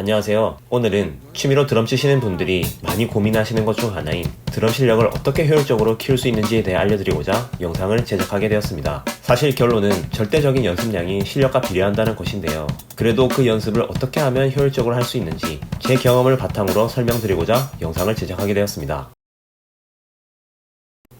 안녕하세요. 오늘은 취미로 드럼 치시는 분들이 많이 고민하시는 것 중 하나인 드럼 실력을 어떻게 효율적으로 키울 수 있는지에 대해 알려드리고자 영상을 제작하게 되었습니다. 사실 결론은 절대적인 연습량이 실력과 비례한다는 것인데요. 그래도 그 연습을 어떻게 하면 효율적으로 할 수 있는지 제 경험을 바탕으로 설명드리고자 영상을 제작하게 되었습니다.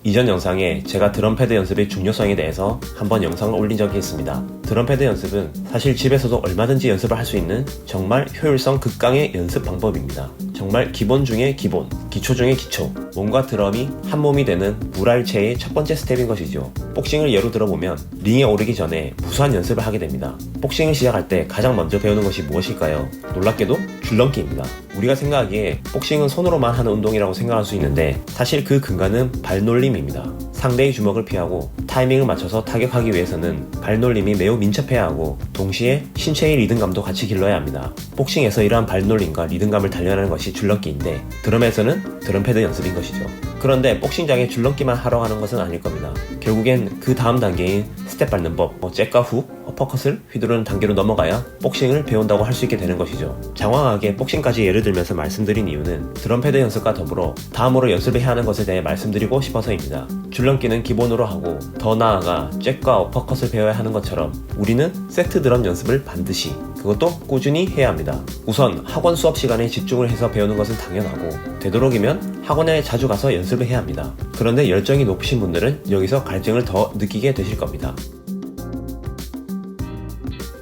이전 영상에 제가 드럼패드 연습의 중요성에 대해서 한번 영상을 올린 적이 있습니다. 드럼패드 연습은 사실 집에서도 얼마든지 연습을 할 수 있는 정말 효율성 극강의 연습 방법입니다. 정말 기본 중에 기본, 기초 중에 기초, 몸과 드럼이 한 몸이 되는 물알체의 첫 번째 스텝인 것이죠. 복싱을 예로 들어보면 링에 오르기 전에 무수한 연습을 하게 됩니다. 복싱을 시작할 때 가장 먼저 배우는 것이 무엇일까요? 놀랍게도 줄넘기입니다. 우리가 생각하기에 복싱은 손으로만 하는 운동이라고 생각할 수 있는데 사실 그 근간은 발놀림입니다. 상대의 주먹을 피하고 타이밍을 맞춰서 타격하기 위해서는 발놀림이 매우 민첩해야 하고 동시에 신체의 리듬감도 같이 길러야 합니다. 복싱에서 이러한 발놀림과 리듬감을 단련하는 것이 줄넘기인데 드럼에서는 드럼패드 연습인 것이죠. 그런데 복싱장에 줄넘기만 하러 가는 것은 아닐 겁니다. 결국엔 그 다음 단계인 스텝 밟는 법, 잭과 훅, 어퍼컷을 휘두르는 단계로 넘어가야 복싱을 배운다고 할 수 있게 되는 것이죠. 장황하게 복싱까지 예를 들면서 말씀드린 이유는 드럼패드 연습과 더불어 다음으로 연습해야 하는 것에 대해 말씀드리고 싶어서입니다. 줄넘기는 기본으로 하고 더 나아가 잭과 어퍼컷을 배워야 하는 것처럼 우리는 세트 드럼 연습을 반드시, 그것도 꾸준히 해야 합니다. 우선 학원 수업 시간에 집중을 해서 배우는 것은 당연하고 되도록이면 학원에 자주 가서 연습을 해야 합니다. 그런데 열정이 높으신 분들은 여기서 갈증을 더 느끼게 되실 겁니다.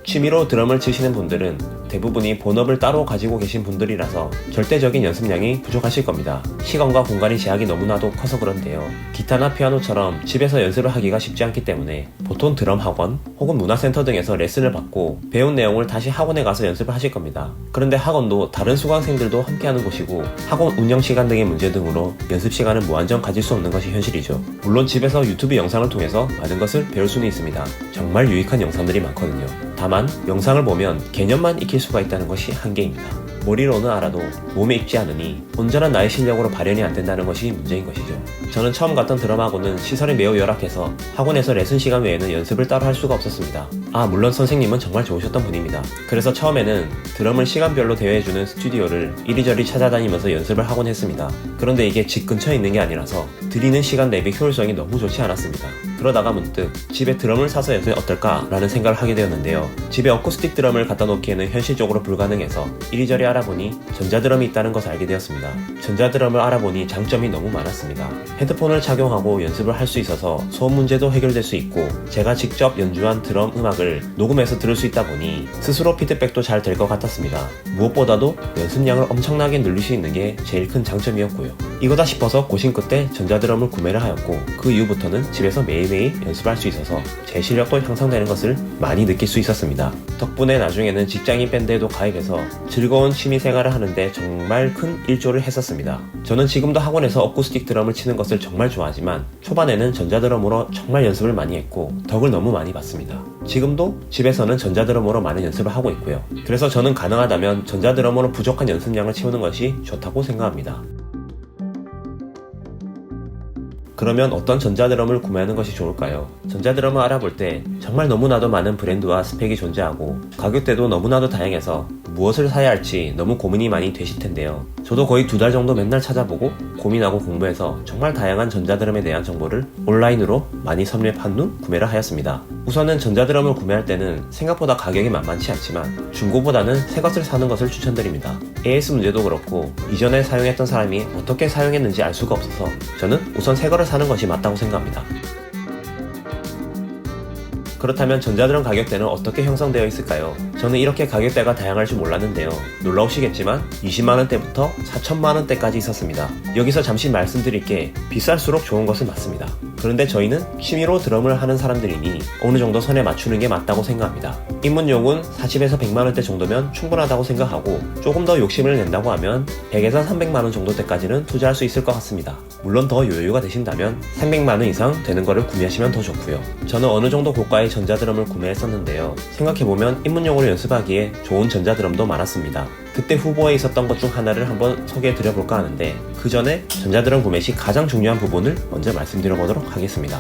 취미로 드럼을 치시는 분들은 대부분이 본업을 따로 가지고 계신 분들이라서 절대적인 연습량이 부족하실 겁니다. 시간과 공간의 제약이 너무나도 커서 그런데요. 기타나 피아노처럼 집에서 연습을 하기가 쉽지 않기 때문에 보통 드럼 학원 혹은 문화센터 등에서 레슨을 받고 배운 내용을 다시 학원에 가서 연습을 하실 겁니다. 그런데 학원도 다른 수강생들도 함께하는 곳이고 학원 운영 시간 등의 문제 등으로 연습 시간을 무한정 가질 수 없는 것이 현실이죠. 물론 집에서 유튜브 영상을 통해서 많은 것을 배울 수는 있습니다. 정말 유익한 영상들이 많거든요. 다만 영상을 보면 개념만 익힐 수가 있다는 것이 한계입니다. 머리로는 알아도 몸에 익지 않으니 온전한 나의 실력으로 발현이 안 된다는 것이 문제인 것이죠. 저는 처음 갔던 드럼학원은 시설이 매우 열악해서 학원에서 레슨 시간 외에는 연습을 따로 할 수가 없었습니다. 물론 선생님은 정말 좋으셨던 분입니다. 그래서 처음에는 드럼을 시간별로 대여해주는 스튜디오를 이리저리 찾아다니면서 연습을 하곤 했습니다. 그런데 이게 집 근처에 있는 게 아니라서 들이는 시간 대비 효율성이 너무 좋지 않았습니다. 그러다가 문득 집에 드럼을 사서 연습이 어떨까 라는 생각을 하게 되었는데요. 집에 어쿠스틱 드럼을 갖다 놓기에는 현실적으로 불가능해서 이리저리 알아보니 전자드럼이 있다는 것을 알게 되었습니다. 전자드럼을 알아보니 장점이 너무 많았습니다. 헤드폰을 착용하고 연습을 할 수 있어서 소음 문제도 해결될 수 있고 제가 직접 연주한 드럼 음악을 녹음해서 들을 수 있다 보니 스스로 피드백도 잘 될 것 같았습니다. 무엇보다도 연습량을 엄청나게 늘릴 수 있는 게 제일 큰 장점이었고요. 이거다 싶어서 고심 끝에 전자드럼을 구매를 하였고 그 이후부터는 집에서 매일매일 연습할 수 있어서 제 실력도 향상되는 것을 많이 느낄 수 있었습니다. 덕분에 나중에는 직장인 밴드에도 가입해서 즐거운 취미생활을 하는데 정말 큰 일조를 했었습니다. 저는 지금도 학원에서 어쿠스틱 드럼을 치는 것을 정말 좋아하지만 초반에는 전자드럼으로 정말 연습을 많이 했고 덕을 너무 많이 봤습니다. 지금도 집에서는 전자드럼으로 많은 연습을 하고 있고요. 그래서 저는 가능하다면 전자드럼으로 부족한 연습량을 채우는 것이 좋다고 생각합니다. 그러면 어떤 전자드럼을 구매하는 것이 좋을까요? 전자드럼을 알아볼 때 정말 너무나도 많은 브랜드와 스펙이 존재하고 가격대도 너무나도 다양해서 무엇을 사야 할지 너무 고민이 많이 되실 텐데요. 저도 거의 2달 정도 맨날 찾아보고 고민하고 공부해서 정말 다양한 전자드럼에 대한 정보를 온라인으로 많이 섭렵한 후 구매를 하였습니다. 우선은 전자드럼을 구매할 때는 생각보다 가격이 만만치 않지만 중고보다는 새 것을 사는 것을 추천드립니다. AS 문제도 그렇고 이전에 사용했던 사람이 어떻게 사용했는지 알 수가 없어서 저는 우선 새 거를 사는 것이 맞다고 생각합니다. 그렇다면 전자드럼 가격대는 어떻게 형성되어 있을까요? 저는 이렇게 가격대가 다양할 줄 몰랐는데요. 놀라우시겠지만 20만원대부터 4천만원대까지 있었습니다. 여기서 잠시 말씀드릴 게 비쌀수록 좋은 것은 맞습니다. 그런데 저희는 취미로 드럼을 하는 사람들이니 어느 정도 선에 맞추는 게 맞다고 생각합니다. 입문용은 40에서 100만원대 정도면 충분하다고 생각하고 조금 더 욕심을 낸다고 하면 100에서 300만원 정도대까지는 투자할 수 있을 것 같습니다. 물론 더 여유가 되신다면 300만원 이상 되는 거를 구매하시면 더 좋고요. 저는 어느 정도 고가의 전자드럼을 구매했었는데요. 생각해보면 입문용으로 연습하기에 좋은 전자드럼도 많았습니다. 그때 후보에 있었던 것 중 하나를 한번 소개해드려볼까 하는데 그 전에 전자드럼 구매 시 가장 중요한 부분을 먼저 말씀드려보도록 하겠습니다.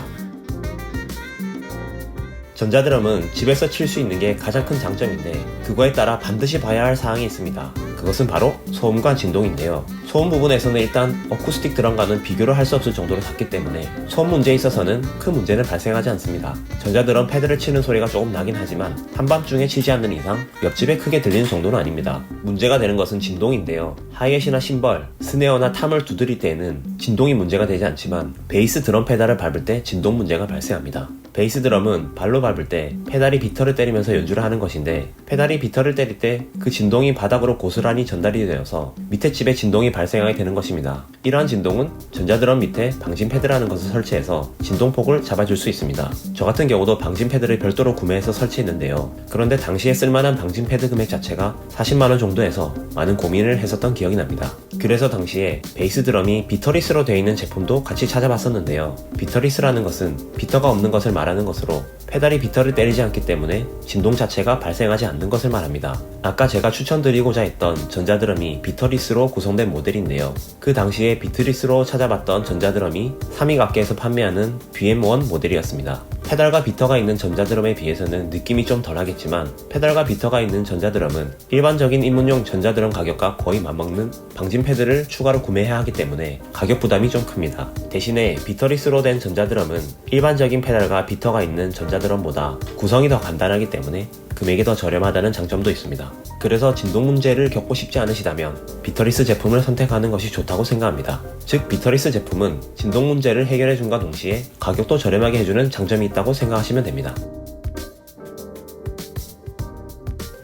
전자드럼은 집에서 칠 수 있는 게 가장 큰 장점인데 그거에 따라 반드시 봐야 할 사항이 있습니다. 그것은 바로 소음과 진동인데요. 소음 부분에서는 일단 어쿠스틱 드럼과는 비교를 할 수 없을 정도로 작기 때문에 소음 문제에 있어서는 큰 문제는 발생하지 않습니다. 전자드럼 패드를 치는 소리가 조금 나긴 하지만 한밤중에 치지 않는 이상 옆집에 크게 들리는 정도는 아닙니다. 문제가 되는 것은 진동인데요. 하이햇이나 심벌, 스네어나 탐을 두드릴 때에는 진동이 문제가 되지 않지만 베이스 드럼 페달을 밟을 때 진동 문제가 발생합니다. 베이스 드럼은 발로 밟을 때 페달이 비터를 때리면서 연주를 하는 것인데, 페달이 비터를 때릴 때 그 진동이 바닥으로 고스란히 전달이 되어서 밑에 칩에 진동이 발생하게 되는 것입니다. 이러한 진동은 전자드럼 밑에 방진 패드라는 것을 설치해서 진동폭을 잡아줄 수 있습니다. 저 같은 경우도 방진 패드를 별도로 구매해서 설치했는데요. 그런데 당시에 쓸만한 방진 패드 금액 자체가 40만원 정도 해서 많은 고민을 했었던 기억이 납니다. 그래서 당시에 베이스 드럼이 비터리스로 되어 있는 제품도 같이 찾아봤었는데요. 비터리스라는 것은 비터가 없는 것을 말하는 것으로 페달이 비터를 때리지 않기 때문에 진동 자체가 발생하지 않는 것을 말합니다. 아까 제가 추천드리고자 했던 전자드럼이 비터리스로 구성된 모델인데요. 그 당시에 비터리스로 찾아봤던 전자드럼이 삼익악계에서 판매하는 BM1 모델이었습니다. 페달과 비터가 있는 전자드럼에 비해서는 느낌이 좀 덜하겠지만, 페달과 비터가 있는 전자드럼은 일반적인 입문용 전자드럼 가격과 거의 맞먹는 방진 패드를 추가로 구매해야 하기 때문에 가격 부담이 좀 큽니다. 대신에 비터리스로 된 전자드럼은 일반적인 페달과 비터가 있는 전자드럼보다 구성이 더 간단하기 때문에 금액이 더 저렴하다는 장점도 있습니다. 그래서 진동 문제를 겪고 싶지 않으시다면 비터리스 제품을 선택하는 것이 좋다고 생각합니다. 즉, 비터리스 제품은 진동 문제를 해결해준과 동시에 가격도 저렴하게 해주는 장점이 있다고 생각하시면 됩니다.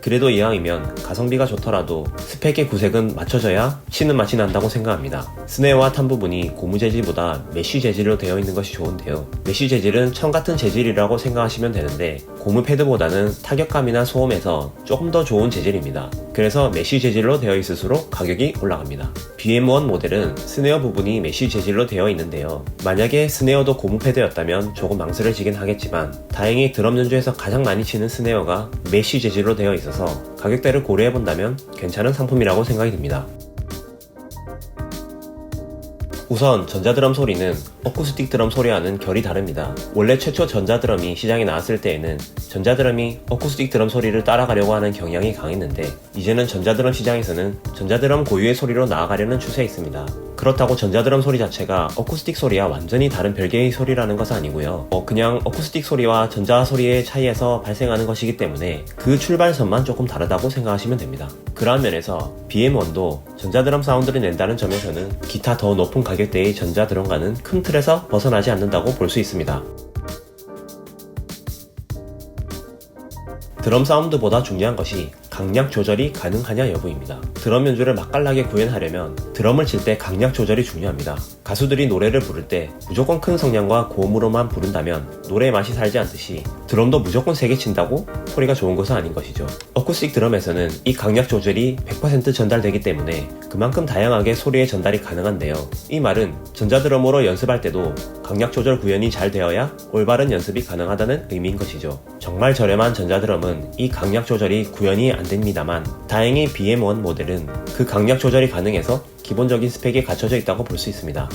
그래도 이왕이면 가성비가 좋더라도 스펙의 구색은 맞춰져야 치는 맛이 난다고 생각합니다. 스네어와 탐 부분이 고무 재질보다 메쉬 재질로 되어 있는 것이 좋은데요. 메쉬 재질은 천 같은 재질이라고 생각하시면 되는데, 고무 패드보다는 타격감이나 소음에서 조금 더 좋은 재질입니다. 그래서 메쉬 재질로 되어 있을수록 가격이 올라갑니다. BM1 모델은 스네어 부분이 메쉬 재질로 되어 있는데요. 만약에 스네어도 고무 패드였다면 조금 망설여지긴 하겠지만, 다행히 드럼 연주에서 가장 많이 치는 스네어가 메쉬 재질로 되어 있어서 가격대를 고려해본다면 괜찮은 상품이라고 생각이 듭니다. 우선 전자드럼 소리는 어쿠스틱 드럼 소리와는 결이 다릅니다. 원래 최초 전자드럼이 시장에 나왔을 때에는 전자드럼이 어쿠스틱 드럼 소리를 따라가려고 하는 경향이 강했는데, 이제는 전자드럼 시장에서는 전자드럼 고유의 소리로 나아가려는 추세에 있습니다. 그렇다고 전자드럼 소리 자체가 어쿠스틱 소리와 완전히 다른 별개의 소리라는 것은 아니고요. 그냥 어쿠스틱 소리와 전자 소리의 차이에서 발생하는 것이기 때문에 그 출발선만 조금 다르다고 생각하시면 됩니다. 그러한 면에서 BM1도 전자드럼 사운드를 낸다는 점에서는 기타 더 높은 가격대의 전자드럼과는 큰 틀에서 벗어나지 않는다고 볼 수 있습니다. 드럼 사운드보다 중요한 것이 강약 조절이 가능하냐 여부입니다. 드럼 연주를 맛깔나게 구현하려면 드럼을 칠 때 강약 조절이 중요합니다. 가수들이 노래를 부를 때 무조건 큰 성량과 고음으로만 부른다면 노래의 맛이 살지 않듯이 드럼도 무조건 세게 친다고 소리가 좋은 것은 아닌 것이죠. 어쿠스틱 드럼에서는 이 강약 조절이 100% 전달되기 때문에 그만큼 다양하게 소리의 전달이 가능한데요. 이 말은 전자드럼으로 연습할 때도 강약 조절 구현이 잘 되어야 올바른 연습이 가능하다는 의미인 것이죠. 정말 저렴한 전자드럼은 이 강약 조절이 구현이 안 됩니다만, 다행히 BM1 모델은 그 강약 조절이 가능해서 기본적인 스펙이 갖춰져 있다고 볼 수 있습니다.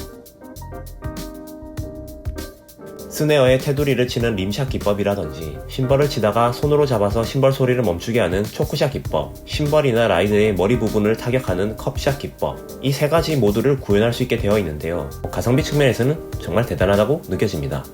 스네어에 테두리를 치는 림샷 기법이라든지, 심벌을 치다가 손으로 잡아서 심벌 소리를 멈추게 하는 초크샷 기법, 심벌이나 라이드의 머리 부분을 타격하는 컵샷 기법, 이 세 가지 모두를 구현할 수 있게 되어 있는데요. 가성비 측면에서는 정말 대단하다고 느껴집니다.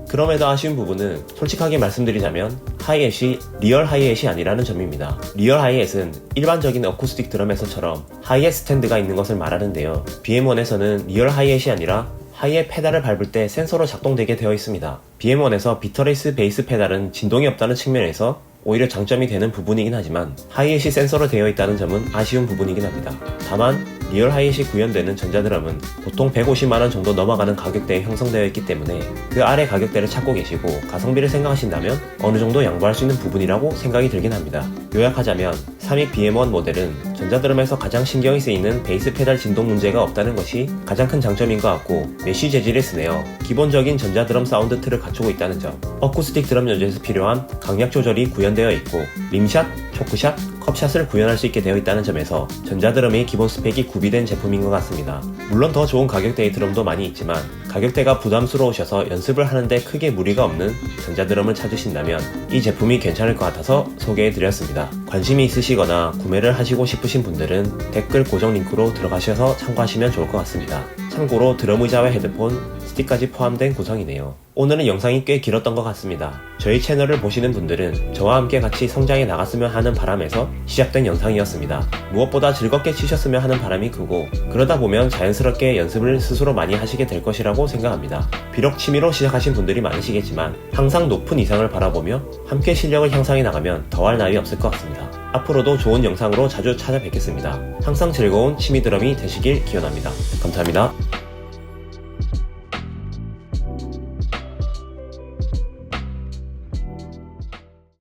그럼에도 아쉬운 부분은 솔직하게 말씀드리자면 하이햇이 리얼 하이햇이 아니라는 점입니다. 리얼 하이햇은 일반적인 어쿠스틱 드럼에서처럼 하이햇 스탠드가 있는 것을 말하는데요. BM1에서는 리얼 하이햇이 아니라 하이햇 페달을 밟을 때 센서로 작동되게 되어 있습니다. BM1에서 비터리스 베이스 페달은 진동이 없다는 측면에서 오히려 장점이 되는 부분이긴 하지만, 하이햇이 센서로 되어 있다는 점은 아쉬운 부분이긴 합니다. 다만 리얼 하이햇이 구현되는 전자드럼은 보통 150만원 정도 넘어가는 가격대에 형성되어 있기 때문에 그 아래 가격대를 찾고 계시고 가성비를 생각하신다면 어느 정도 양보할 수 있는 부분이라고 생각이 들긴 합니다. 요약하자면 삼익 BM1 모델은 전자드럼에서 가장 신경이 쓰이는 베이스 페달 진동 문제가 없다는 것이 가장 큰 장점인 것 같고, 메쉬 재질의 스네어, 기본적인 전자드럼 사운드 틀을 갖추고 있다는 점, 어쿠스틱 드럼 연주에서 필요한 강약 조절이 구현되어 있고, 림샷, 초크샷, 컵샷을 구현할 수 있게 되어 있다는 점에서 전자드럼의 기본 스펙이 구비된 제품인 것 같습니다. 물론 더 좋은 가격대의 드럼도 많이 있지만 가격대가 부담스러우셔서 연습을 하는데 크게 무리가 없는 전자드럼을 찾으신다면 이 제품이 괜찮을 것 같아서 소개해드렸습니다. 관심이 있으시거나 구매를 하시고 싶으신 분들은 댓글 고정 링크로 들어가셔서 참고하시면 좋을 것 같습니다. 참고로 드럼 의자와 헤드폰, 스틱까지 포함된 구성이네요. 오늘은 영상이 꽤 길었던 것 같습니다. 저희 채널을 보시는 분들은 저와 함께 같이 성장해 나갔으면 하는 바람에서 시작된 영상이었습니다. 무엇보다 즐겁게 치셨으면 하는 바람이 크고, 그러다 보면 자연스럽게 연습을 스스로 많이 하시게 될 것이라고 생각합니다. 비록 취미로 시작하신 분들이 많으시겠지만 항상 높은 이상을 바라보며 함께 실력을 향상해 나가면 더할 나위 없을 것 같습니다. 앞으로도 좋은 영상으로 자주 찾아뵙겠습니다. 항상 즐거운 취미 드럼이 되시길 기원합니다. 감사합니다.